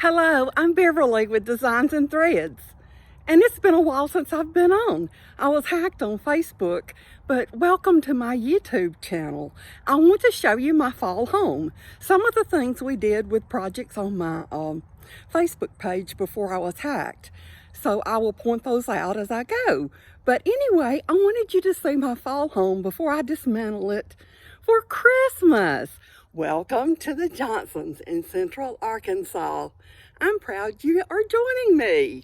Hello, I'm Beverly with Designs and Threads. And it's been a while since I've been on. I was hacked on Facebook, but welcome to my YouTube channel. I want to show you my fall home. Some of the things we did with projects on my Facebook page before I was hacked. So I will point those out as I go. But anyway, I wanted you to see my fall home before I dismantle it for Christmas. Welcome to the Johnsons in Central Arkansas. I'm proud you are joining me.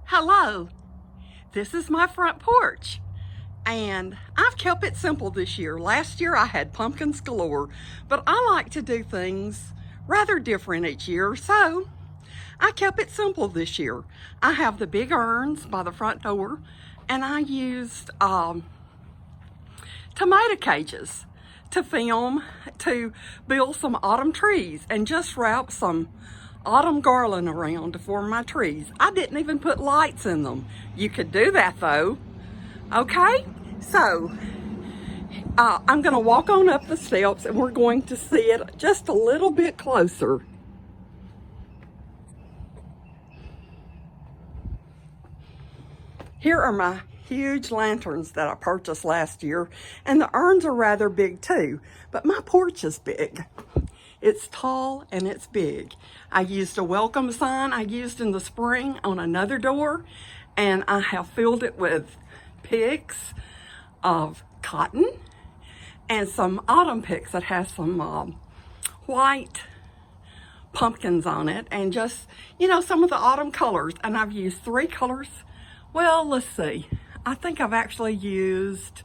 Hello, this is my front porch. And I've kept it simple this year. Last year I had pumpkins galore, but I like to do things rather different each year, so I kept it simple this year. I have the big urns by the front door, and I used tomato cages to film, to build some autumn trees and just wrap some autumn garland around to form my trees. I didn't even put lights in them. You could do that though. Okay, so I'm gonna walk on up the steps and we're going to see it just a little bit closer. Here are my huge lanterns that I purchased last year, and the urns are rather big too, but my porch is big. It's tall and it's big. I used a welcome sign I used in the spring on another door, and I have filled it with picks of cotton and some autumn picks that has some white pumpkins on it, and just, you know, some of the autumn colors. And I've used 3 colors. Well, let's see. I think I've actually used,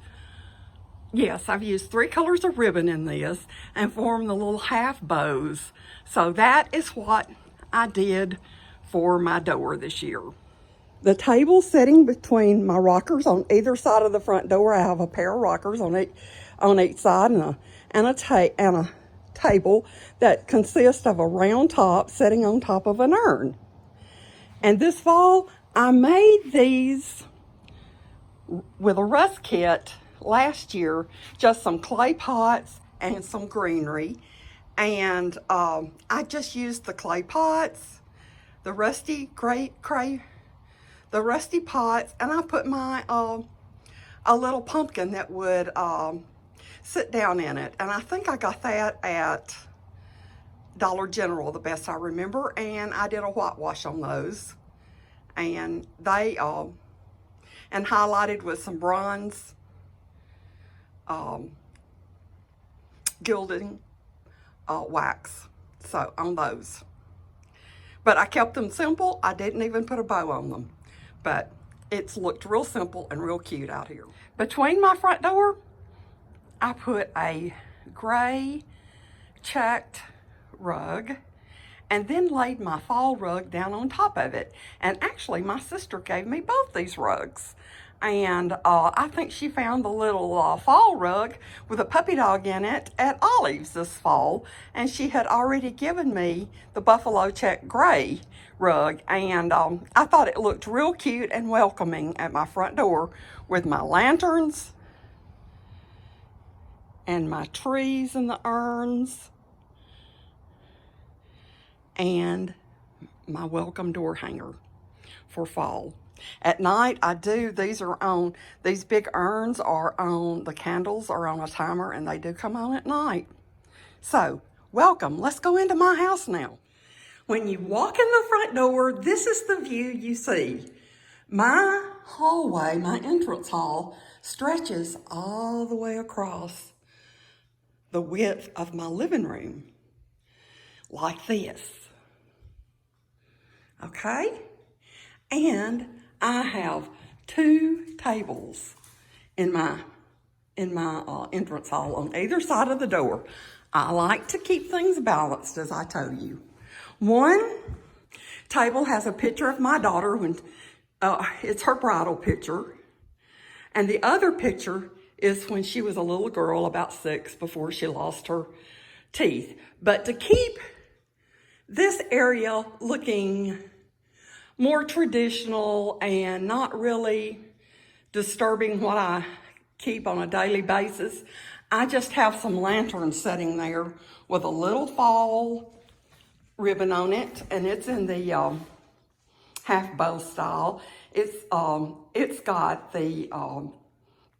yes, I've used 3 colors of ribbon in this and formed the little half bows. So that is what I did for my door this year. The table sitting between my rockers on either side of the front door. I have a pair of rockers on each side, and a table that consists of a round top sitting on top of an urn. And this fall, I made these with a rust kit last year, just some clay pots and some greenery. And I just used the clay pots, the rusty pots, and I put my a little pumpkin that would sit down in it. And I think I got that at Dollar General, the best I remember. And I did a whitewash on those, and they and highlighted with some bronze gilding wax, so on those. But I kept them simple. I didn't even put a bow on them, but it's looked real simple and real cute out here. Between my front door, I put a gray checked rug and then laid my fall rug down on top of it. And actually, my sister gave me both these rugs. And I think she found the little fall rug with a puppy dog in it at Ollie's this fall. And she had already given me the buffalo check gray rug. And I thought it looked real cute and welcoming at my front door with my lanterns and my trees and the urns and my welcome door hanger for fall. At night, these big urns are on, the candles are on a timer, and they do come on at night. So, welcome. Let's go into my house now. When you walk in the front door, this is the view you see. My hallway, my entrance hall, stretches all the way across the width of my living room, like this. Okay? And I have 2 tables in my entrance hall on either side of the door. I like to keep things balanced, as I told you. One table has a picture of my daughter when it's her bridal picture, and the other picture is when she was a little girl, about 6, before she lost her teeth. But to keep this area looking more traditional and not really disturbing what I keep on a daily basis, I just have some lanterns sitting there with a little fall ribbon on it, and it's in the half bow style. It's got the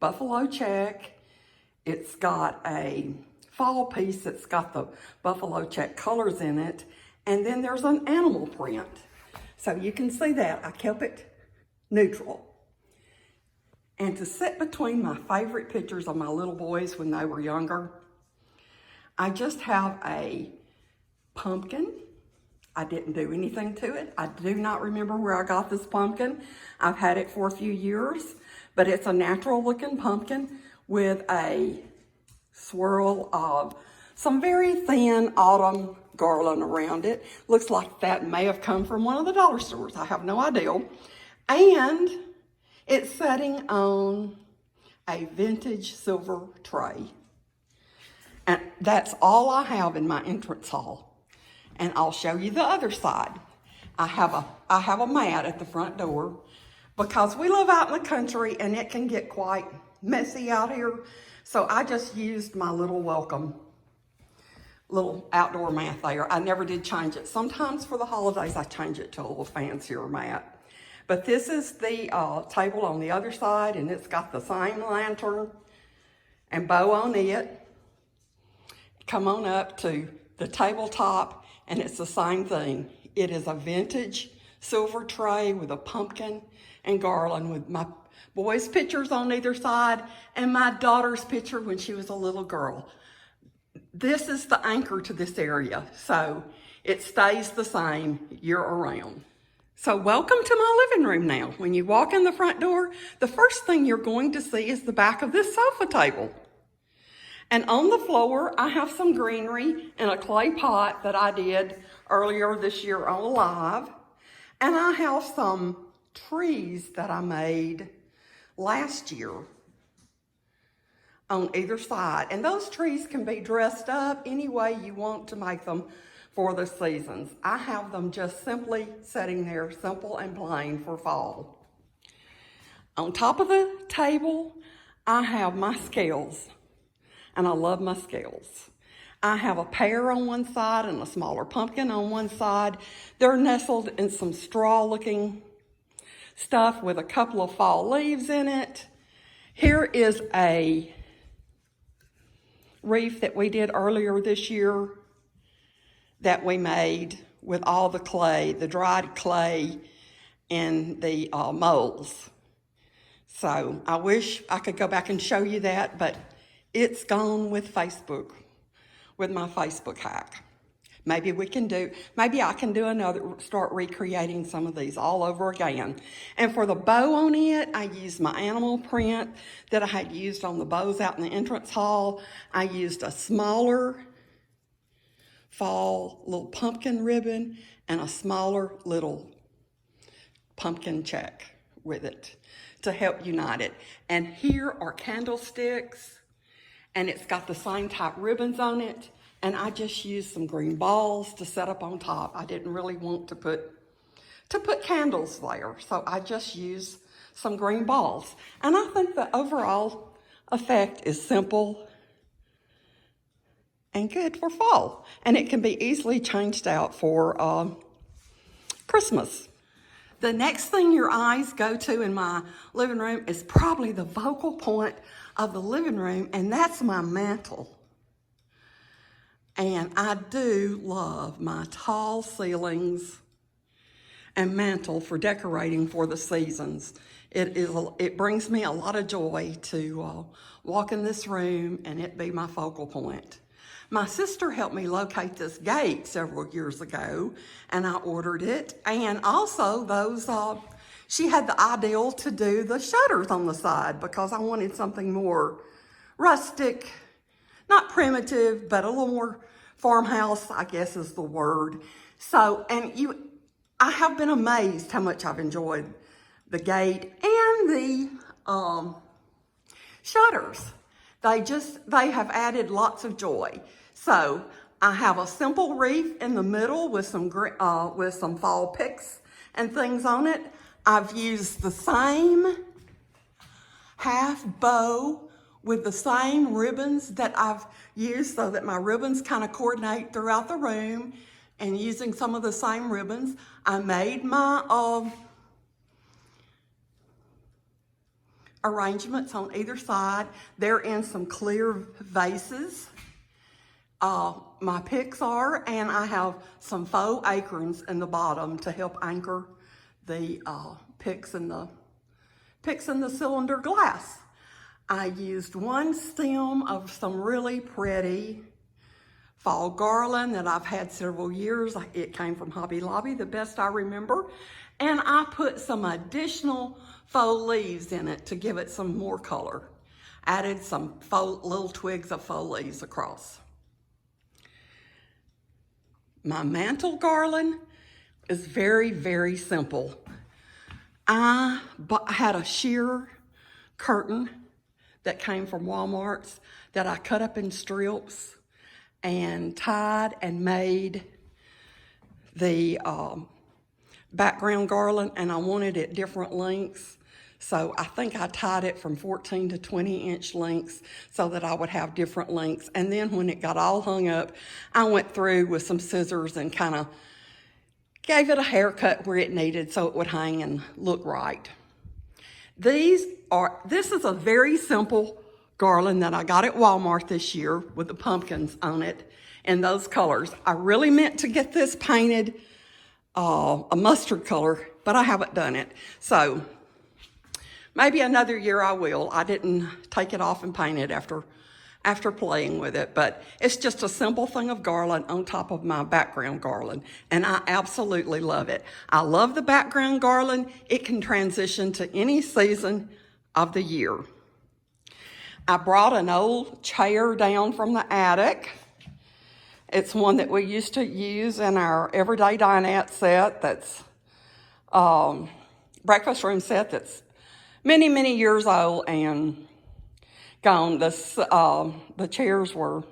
buffalo check. It's got a fall piece that's got the buffalo check colors in it, and then there's an animal print. So you can see that I kept it neutral. And to sit between my favorite pictures of my little boys when they were younger, I just have a pumpkin. I didn't do anything to it. I do not remember where I got this pumpkin. I've had it for a few years, but it's a natural looking pumpkin with a swirl of some very thin autumn garland around it. Looks like that may have come from one of the dollar stores. I have no idea. And it's sitting on a vintage silver tray. And that's all I have in my entrance hall. And I'll show you the other side. I have a mat at the front door because we live out in the country and it can get quite messy out here. So I just used my little outdoor mat there. I never did change it. Sometimes for the holidays I change it to a little fancier mat. But this is the table on the other side, and it's got the same lantern and bow on it. Come on up to the tabletop, and it's the same thing. It is a vintage silver tray with a pumpkin and garland with my boys' pictures on either side and my daughter's picture when she was a little girl. This is the anchor to this area, so it stays the same year around. So welcome to my living room now. When you walk in the front door, the first thing you're going to see is the back of this sofa table. And on the floor, I have some greenery in a clay pot that I did earlier this year on Live. And I have some trees that I made last year on either side. And those trees can be dressed up any way you want to make them for the seasons. I have them just simply sitting there, simple and plain for fall. On top of the table, I have my scales, and I love my scales. I have a pear on one side and a smaller pumpkin on one side. They're nestled in some straw-looking stuff with a couple of fall leaves in it. Here is a wreath that we did earlier this year that we made with all the clay, the dried clay and the molds. So I wish I could go back and show you that, but it's gone with Facebook, with my Facebook hack. Maybe I can do another, start recreating some of these all over again. And for the bow on it, I used my animal print that I had used on the bows out in the entrance hall. I used a smaller fall little pumpkin ribbon and a smaller little pumpkin check with it to help unite it. And here are candlesticks, and it's got the same type ribbons on it. And I just used some green balls to set up on top. I didn't really want to put candles there, so I just used some green balls. And I think the overall effect is simple and good for fall. And it can be easily changed out for Christmas. The next thing your eyes go to in my living room is probably the focal point of the living room, and that's my mantle. And I do love my tall ceilings and mantle for decorating for the seasons. It brings me a lot of joy to walk in this room and it be my focal point. My sister helped me locate this gate several years ago, and I ordered it. And also she had the ideal to do the shutters on the side because I wanted something more rustic, not primitive, but a little more farmhouse, I guess is the word. So, I have been amazed how much I've enjoyed the gate and the shutters. They have added lots of joy. So I have a simple wreath in the middle with some fall picks and things on it. I've used the same half bow with the same ribbons that I've used so that my ribbons kind of coordinate throughout the room. and using some of the same ribbons, I made my arrangements on either side. They're in some clear vases. My picks are, and I have some faux acorns in the bottom to help anchor the picks in the cylinder glass. I used one stem of some really pretty fall garland that I've had several years. It came from Hobby Lobby, the best I remember. And I put some additional faux leaves in it to give it some more color. Added some little twigs of faux leaves across. My mantle garland is very, very simple. I had a sheer curtain that came from Walmart's that I cut up in strips and tied and made the background garland, and I wanted it different lengths. So I think I tied it from 14 to 20 inch lengths so that I would have different lengths. And then when it got all hung up, I went through with some scissors and kind of gave it a haircut where it needed so it would hang and look right. This is a very simple garland that I got at Walmart this year with the pumpkins on it in those colors. I really meant to get this painted a mustard color, but I haven't done it. So maybe another year I will. I didn't take it off and paint it after playing with it, but it's just a simple thing of garland on top of my background garland, and I absolutely love it. I love the background garland. It can transition to any season of the year. I brought an old chair down from the attic. It's one that we used to use in our everyday dinette set, that's breakfast room set that's many, many years old and gone. The chairs were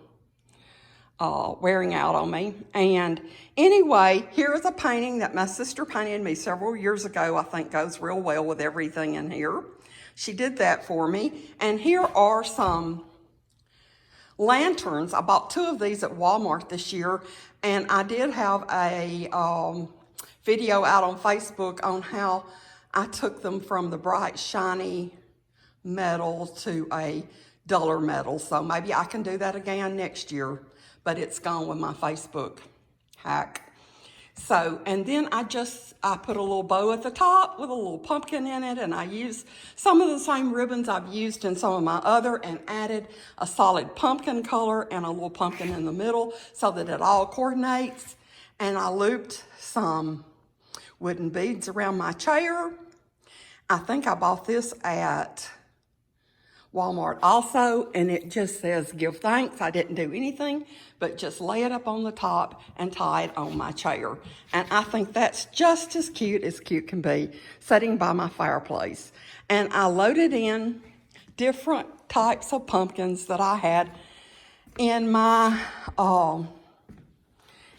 wearing out on me. And anyway, here is a painting that my sister painted me several years ago. I think goes real well with everything in here. She did that for me. And here are some lanterns. I bought 2 of these at Walmart this year, and I did have a video out on Facebook on how I took them from the bright, shiny metal to a duller metal. So maybe I can do that again next year, but it's gone with my Facebook hack. So, and then I put a little bow at the top with a little pumpkin in it, and I used some of the same ribbons I've used in some of my other and added a solid pumpkin color and a little pumpkin in the middle so that it all coordinates. And I looped some wooden beads around my chair. I think I bought this at Walmart also, and it just says, "Give thanks." I didn't do anything but just lay it up on the top and tie it on my chair. And I think that's just as cute can be, sitting by my fireplace. And I loaded in different types of pumpkins that I had in my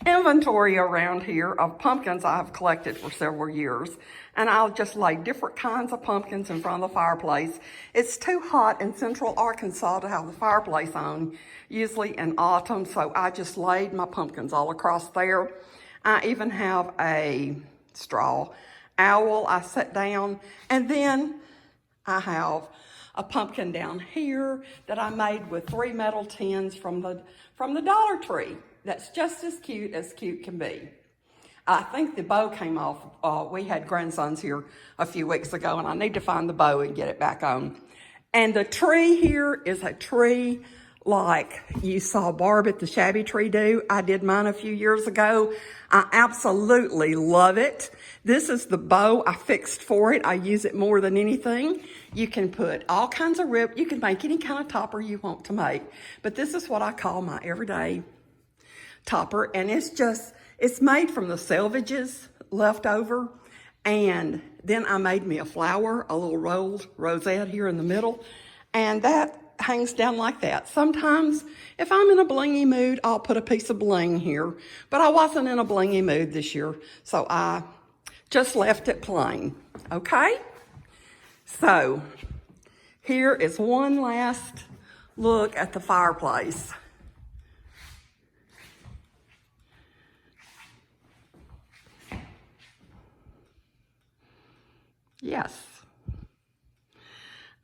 inventory around here of pumpkins I've collected for several years. And I'll just lay different kinds of pumpkins in front of the fireplace. It's too hot in central Arkansas to have the fireplace on, usually in autumn, so I just laid my pumpkins all across there. I even have a straw owl I set down, and then I have a pumpkin down here that I made with 3 metal tins from the Dollar Tree. That's just as cute can be. I think the bow came off. We had grandsons here a few weeks ago, and I need to find the bow and get it back on. And the tree here is a tree like you saw Barb at the Shabby Tree do. I did mine a few years ago. I absolutely love it. This is the bow I fixed for it. I use it more than anything. You can put all kinds of you can make any kind of topper you want to make. But this is what I call my everyday topper, and it's made from the selvages left over, and then I made me a flower, a little rolled rosette here in the middle, and that hangs down like that. Sometimes if I'm in a blingy mood, I'll put a piece of bling here, but I wasn't in a blingy mood this year, so I just left it plain. Okay, so here is one last look at the fireplace. Yes.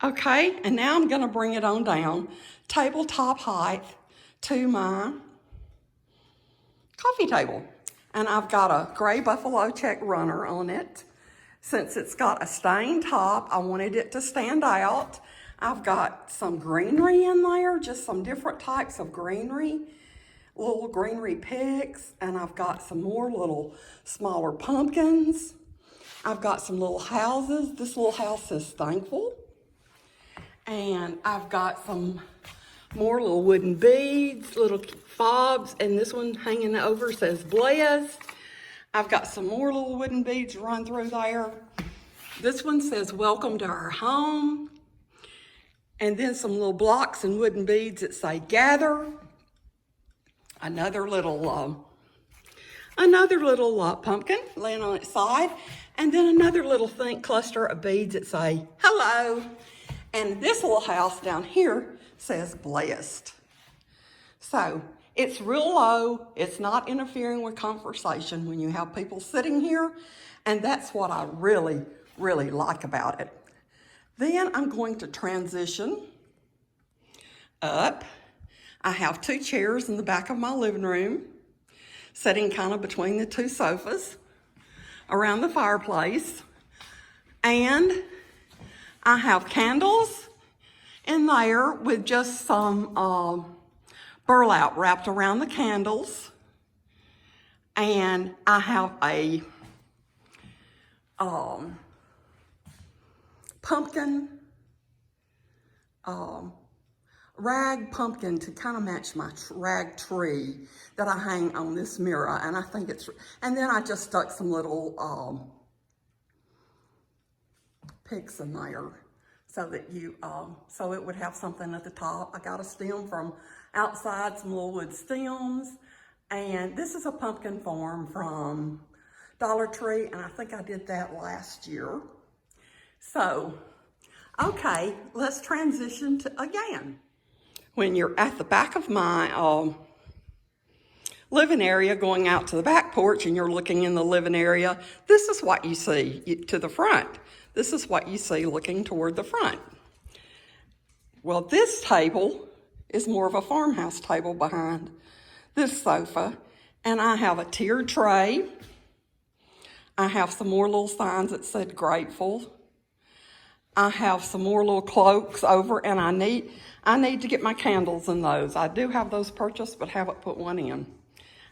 Okay, and now I'm going to bring it on down, tabletop height, to my coffee table. And I've got a gray buffalo check runner on it. Since it's got a stained top, I wanted it to stand out. I've got some greenery in there, just some different types of greenery, little greenery picks, and I've got some more little smaller pumpkins. I've got some little houses. This little house says thankful. And I've got some more little wooden beads, little fobs, and this one hanging over says blessed. I've got some more little wooden beads run through there. This one says welcome to our home. And then some little blocks and wooden beads that say gather. Another little pumpkin laying on its side. And then another little cluster of beads that say hello. And this little house down here says blessed. So it's real low. It's not interfering with conversation when you have people sitting here. And that's what I really, really like about it. Then I'm going to transition up. I have 2 chairs in the back of my living room, sitting kind of between the 2 sofas around the fireplace. And I have candles in there with just some burlap wrapped around the candles. And I have a pumpkin, rag pumpkin to kind of match my rag tree that I hang on this mirror. And I think and then I just stuck some little picks in there so that so it would have something at the top. I got a stem from outside, some little wood stems, and this is a pumpkin form from Dollar Tree, and I think I did that last year. So, okay, let's transition to again. When you're at the back of my living area going out to the back porch and you're looking in the living area, this is what you see to the front. This is what you see looking toward the front. Well, this table is more of a farmhouse table behind this sofa. And I have a tiered tray. I have some more little signs that said grateful. I have some more little cloaks over, and I need to get my candles in those. I do have those purchased, but haven't put one in.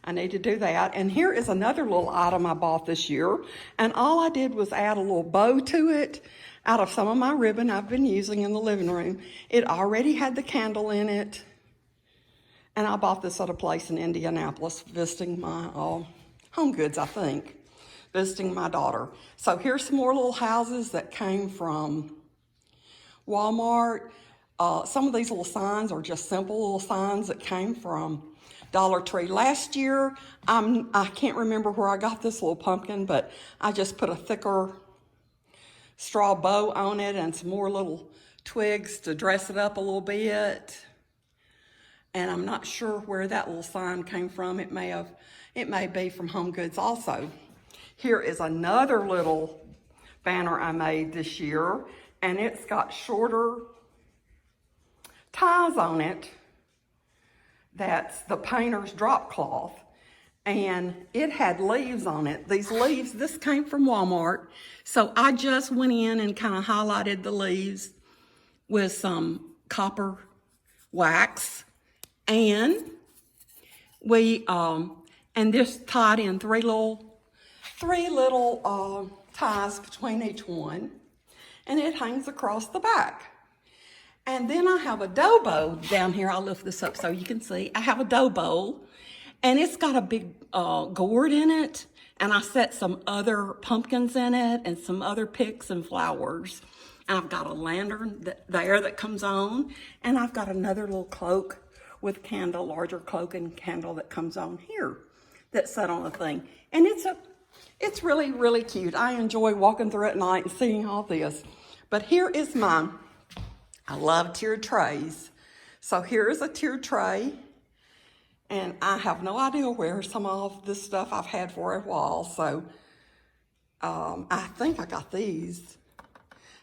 I need to do that. And here is another little item I bought this year. And all I did was add a little bow to it out of some of my ribbon I've been using in the living room. It already had the candle in it. And I bought this at a place in Indianapolis, visiting my Home Goods, I think, visiting my daughter. So here's some more little houses that came from Walmart. Some of these little signs are just simple little signs that came from Dollar Tree. Last year, I can't remember where I got this little pumpkin, but I just put a thicker straw bow on it and some more little twigs to dress it up a little bit. And I'm not sure where that little sign came from. It may be from Home Goods also. Here is another little banner I made this year, and it's got shorter ties on it. That's the painter's drop cloth, and it had leaves on it. These leaves, this came from Walmart, so I just went in and kind of highlighted the leaves with some copper wax, and and this tied in three little ties between each one, and it hangs across the back. And then I have a dough bowl down here. I'll lift this up so you can see. I have a dough bowl, and it's got a big gourd in it, and I set some other pumpkins in it and some other picks and flowers. And I've got a lantern there that comes on, and I've got another little cloak with candle, larger cloak and candle that comes on here that's set on a thing. And it's really, really cute. I enjoy walking through at night and seeing all this. But here is mine. I love tiered trays. So here is a tiered tray, and I have no idea where some of this stuff I've had for a while. So I think I got these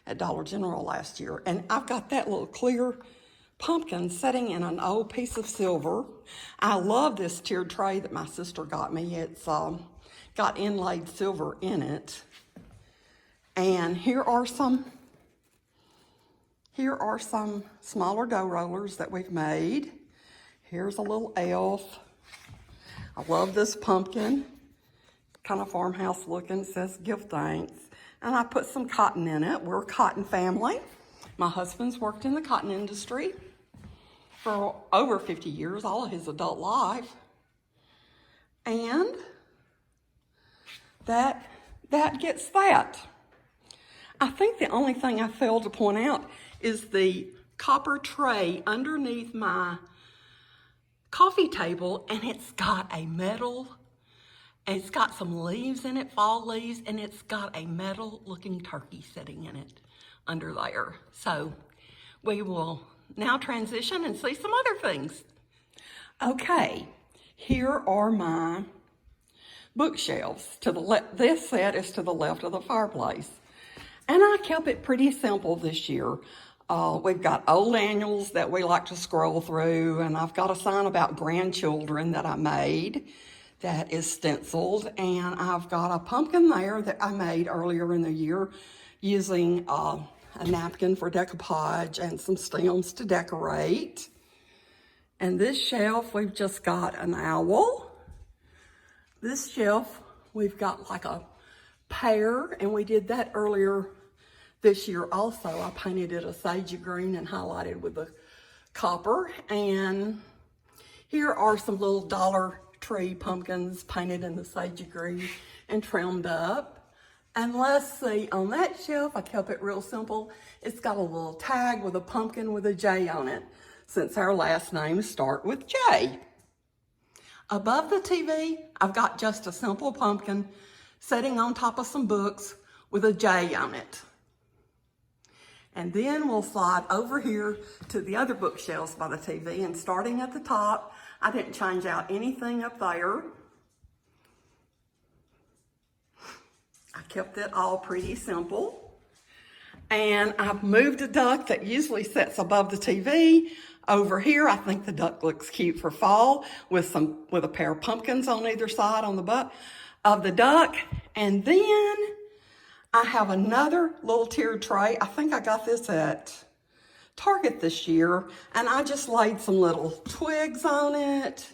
at Dollar General last year. And I've got that little clear pumpkin sitting in an old piece of silver. I love this tiered tray that my sister got me. It's got inlaid silver in it. And here are some smaller dough rollers that we've made. Here's a little elf. I love this pumpkin. Kind of farmhouse looking. It says give thanks. And I put some cotton in it. We're a cotton family. My husband's worked in the cotton industry for over 50 years, all of his adult life. And that gets that. I think the only thing I failed to point out is the copper tray underneath my coffee table, and it's got a metal, and it's got some leaves in it, fall leaves, and it's got a metal looking turkey sitting in it under there. So we will now transition and see some other things. Okay, here are my bookshelves. This set is to the left of the fireplace. And I kept it pretty simple this year. We've got old annuals that we like to scroll through, and I've got a sign about grandchildren that I made that is stenciled, and I've got a pumpkin there that I made earlier in the year using a napkin for decoupage and some stems to decorate. And this shelf, we've just got an owl. This shelf, we've got like a pear, and we did that earlier this year also. I painted it a sagey green and highlighted with the copper. And here are some little Dollar Tree pumpkins painted in the sagey green and trimmed up. And let's see, on that shelf, I kept it real simple. It's got a little tag with a pumpkin with a J on it, since our last names start with J. Above the TV, I've got just a simple pumpkin sitting on top of some books with a J on it. And then we'll slide over here to the other bookshelves by the TV, and starting at the top, I didn't change out anything up there. I kept it all pretty simple. And I've moved a duck that usually sits above the TV over here. I think the duck looks cute for fall with a pair of pumpkins on either side on the butt of the duck. And then I have another little tiered tray. I think I got this at Target this year, and I just laid some little twigs on it.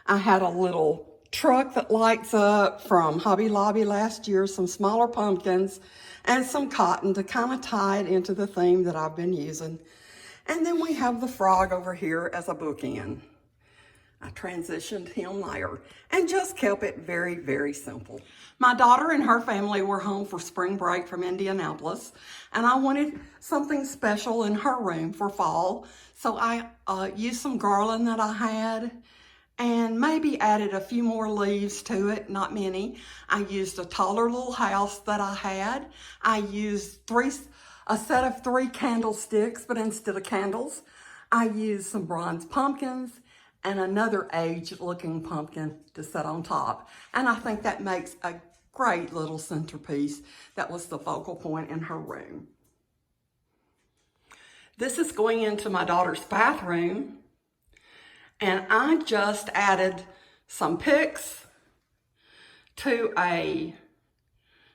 I had a little truck that lights up from Hobby Lobby last year, some smaller pumpkins, and some cotton to kind of tie it into the theme that I've been using. And then we have the frog over here as a bookend. I transitioned him there and just kept it very, very simple. My daughter and her family were home for spring break from Indianapolis, and I wanted something special in her room for fall. So I used some garland that I had and maybe added a few more leaves to it, not many. I used a taller little house that I had. I used a set of 3 candlesticks, but instead of candles, I used some bronze pumpkins and another aged looking pumpkin to set on top. And I think that makes a great little centerpiece that was the focal point in her room. This is going into my daughter's bathroom, and I just added some picks to a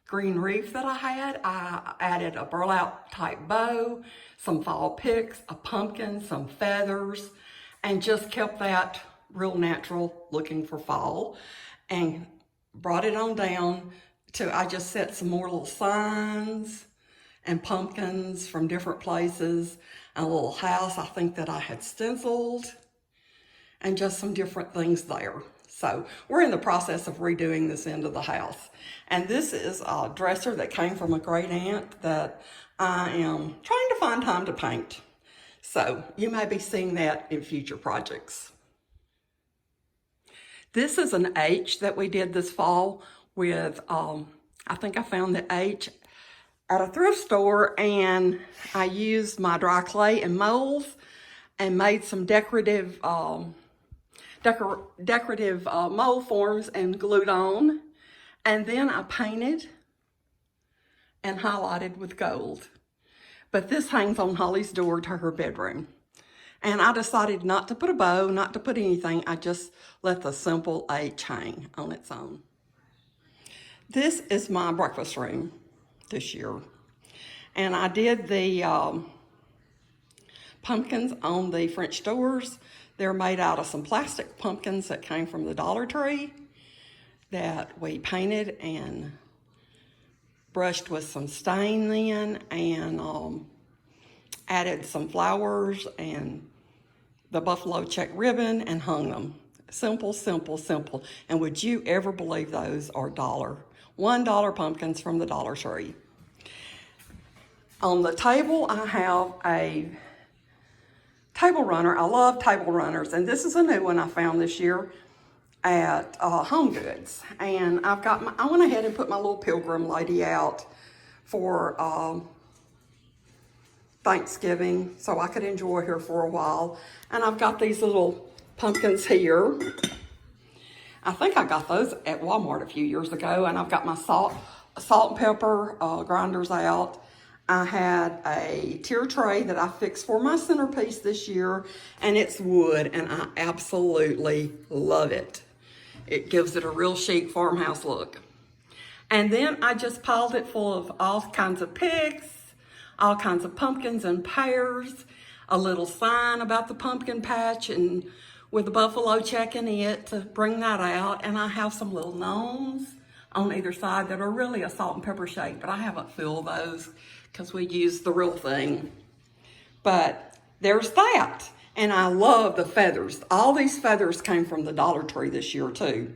green wreath that I had. I added a burlap type bow, some fall picks, a pumpkin, some feathers, and just kept that real natural looking for fall, and brought it on down to, I just set some more little signs and pumpkins from different places, and a little house I think that I had stenciled, and just some different things there. So we're in the process of redoing this end of the house. And this is a dresser that came from a great aunt that I am trying to find time to paint. So you may be seeing that in future projects. This is an H that we did this fall with, I think I found the H at a thrift store, and I used my dry clay and molds and made some decorative mold forms and glued on. And then I painted and highlighted with gold. But this hangs on Holly's door to her bedroom. And I decided not to put a bow, not to put anything. I just let the simple H hang on its own. This is my breakfast room this year. And I did the pumpkins on the French doors. They're made out of some plastic pumpkins that came from the Dollar Tree that we painted and brushed with some stain then, and added some flowers and the buffalo check ribbon and hung them. Simple, simple, simple. And would you ever believe those are $1 pumpkins from the Dollar Tree? On the table, I have a table runner. I love table runners, and this is a new one I found this year at Home Goods. And I went ahead and put my little pilgrim lady out for Thanksgiving so I could enjoy her for a while. And I've got these little pumpkins here. I think I got those at Walmart a few years ago. And I've got my salt and pepper grinders out. I had a tier tray that I fixed for my centerpiece this year, and it's wood, and I absolutely love it. It gives it a real chic farmhouse look. And then I just piled it full of all kinds of pigs, all kinds of pumpkins and pears, a little sign about the pumpkin patch and with the buffalo check in it to bring that out. And I have some little gnomes on either side that are really a salt and pepper shape, but I haven't filled those because we use the real thing. But there's that. And I love the feathers. All these feathers came from the Dollar Tree this year too.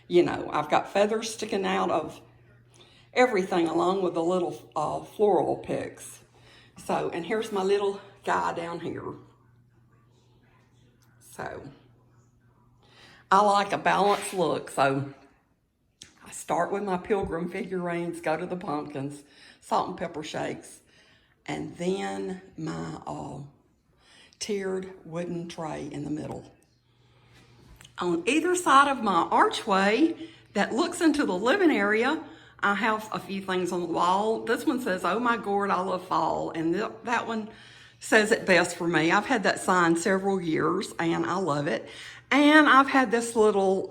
You know, I've got feathers sticking out of everything along with the little floral picks. So, and here's my little guy down here. So, I like a balanced look. So, I start with my pilgrim figurines, go to the pumpkins, salt and pepper shakes, and then my tiered wooden tray in the middle. On either side of my archway that looks into the living area, I have a few things on the wall. This one says, "Oh my gourd, I love fall." And that one says it best for me. I've had that sign several years and I love it. And I've had this little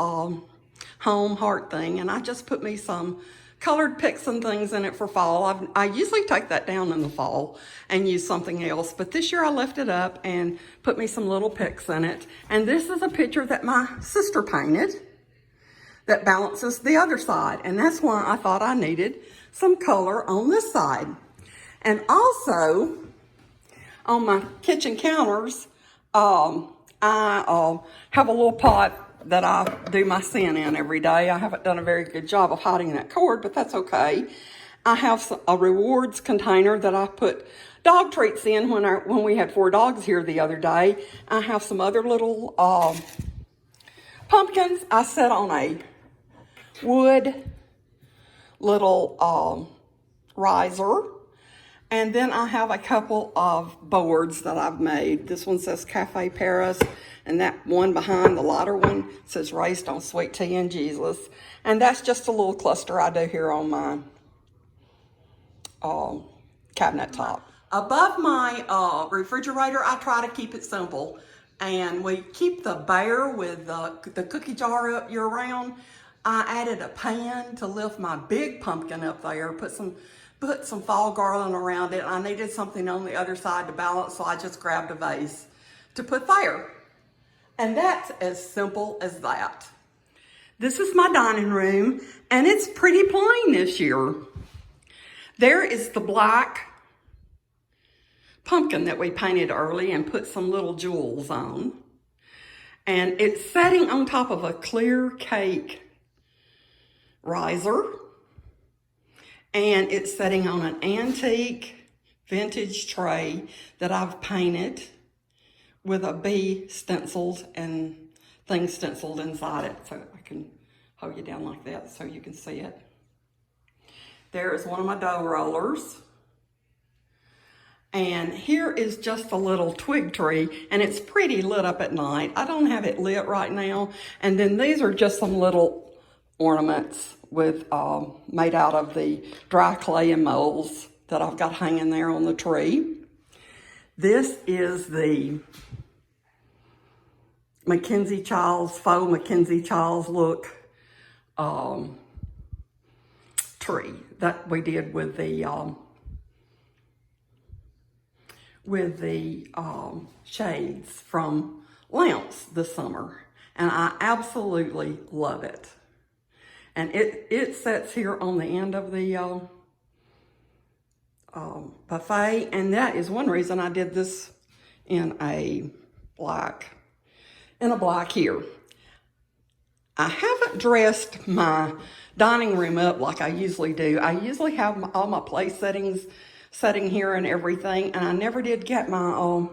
home heart thing, and I just put me some colored picks and things in it for fall. I usually take that down in the fall and use something else, but this year I left it up and put me some little picks in it. And this is a picture that my sister painted that balances the other side, and that's why I thought I needed some color on this side. And also on my kitchen counters, I have a little pot that I do my sin in every day. I haven't done a very good job of hiding that cord, but that's okay. I have a rewards container that I put dog treats in when we had 4 dogs here the other day. I have some other little pumpkins. I set on a wood little riser. And then I have a couple of boards that I've made. This one says Cafe Paris, and that one behind the lighter one says Raised on Sweet Tea and Jesus. And that's just a little cluster I do here on my cabinet top. Above my refrigerator, I try to keep it simple. And we keep the bear with the cookie jar up year round. I added a pan to lift my big pumpkin up there, put some fall garland around it. I needed something on the other side to balance, so I just grabbed a vase to put there. And that's as simple as that. This is my dining room, and it's pretty plain this year. There is the black pumpkin that we painted early and put some little jewels on. And it's setting on top of a clear cake riser. And it's setting on an antique vintage tray that I've painted with a bee stenciled and things stenciled inside it. So I can hold you down like that so you can see it. There is one of my dough rollers. And here is just a little twig tree, and it's pretty lit up at night. I don't have it lit right now. And then these are just some little ornaments with made out of the dry clay and molds that I've got hanging there on the tree. This is the Mackenzie Childs, faux Mackenzie Childs look tree that we did with the shades from Lamps this summer. And I absolutely love it. And it sits here on the end of the buffet, and that is one reason I did this in a black here. I haven't dressed my dining room up like I usually do. I usually have all my place settings setting here and everything, and I never did get my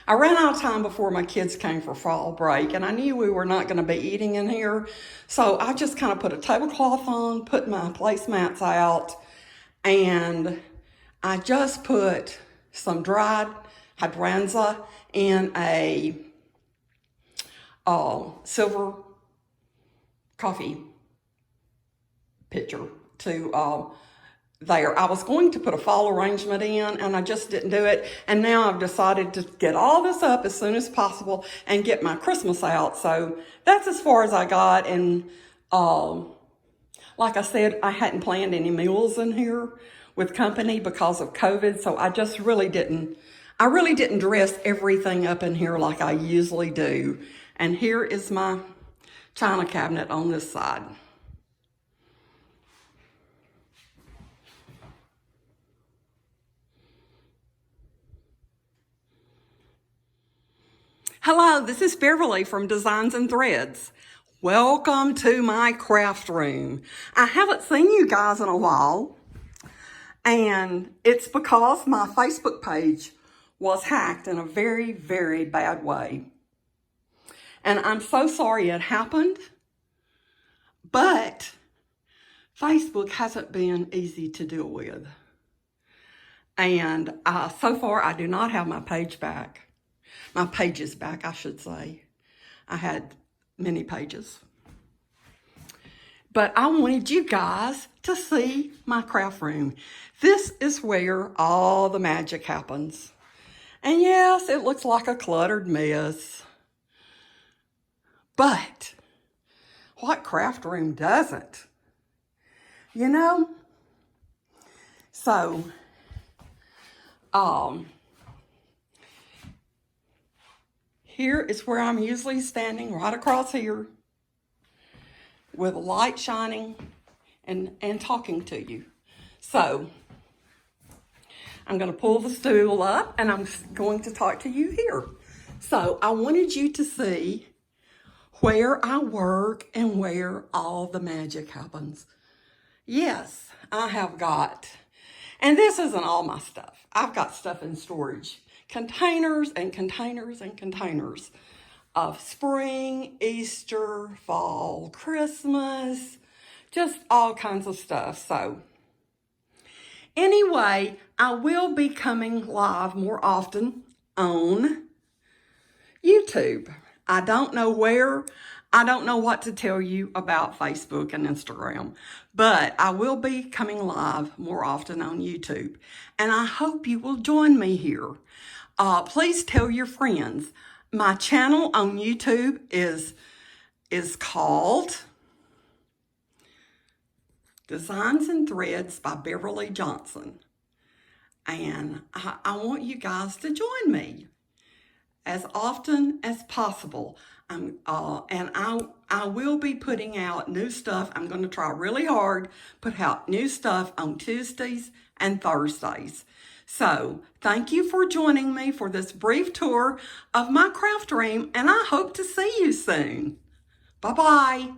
I ran out of time before my kids came for fall break, and I knew we were not going to be eating in here. So I just kind of put a tablecloth on, put my placemats out, and I just put some dried hydrangea in a silver coffee pitcher to there. I was going to put a fall arrangement in, and I just didn't do it. And now I've decided to get all this up as soon as possible and get my Christmas out. So that's as far as I got. And like I said, I hadn't planned any meals in here with company because of COVID. So I just really didn't dress everything up in here like I usually do. And here is my china cabinet on this side. Hello, this is Beverly from Designs and Threads. Welcome to my craft room. I haven't seen you guys in a while, and it's because my Facebook page was hacked in a very, very bad way. And I'm so sorry it happened, but Facebook hasn't been easy to deal with. And so far, I do not have my page back. My pages back, I should say. I had many pages. But I wanted you guys to see my craft room. This is where all the magic happens. And yes, it looks like a cluttered mess. But what craft room doesn't? You know? So, here is where I'm usually standing, right across here, with a light shining and talking to you. So, I'm going to pull the stool up, and I'm going to talk to you here. So, I wanted you to see where I work and where all the magic happens. Yes, I have got, and this isn't all my stuff. I've got stuff in storage. Containers and containers and containers of spring, Easter, fall, Christmas, just all kinds of stuff. So anyway, I will be coming live more often on YouTube. I don't know where. I don't know what to tell you about Facebook and Instagram, but I will be coming live more often on YouTube, and I hope you will join me here. Please tell your friends. My channel on YouTube is called Designs and Threads by Beverly Johnson, and I want you guys to join me as often as possible. And I will be putting out new stuff. I'm going to try really hard, put out new stuff on Tuesdays and Thursdays. So thank you for joining me for this brief tour of my craft room, and I hope to see you soon. Bye-bye.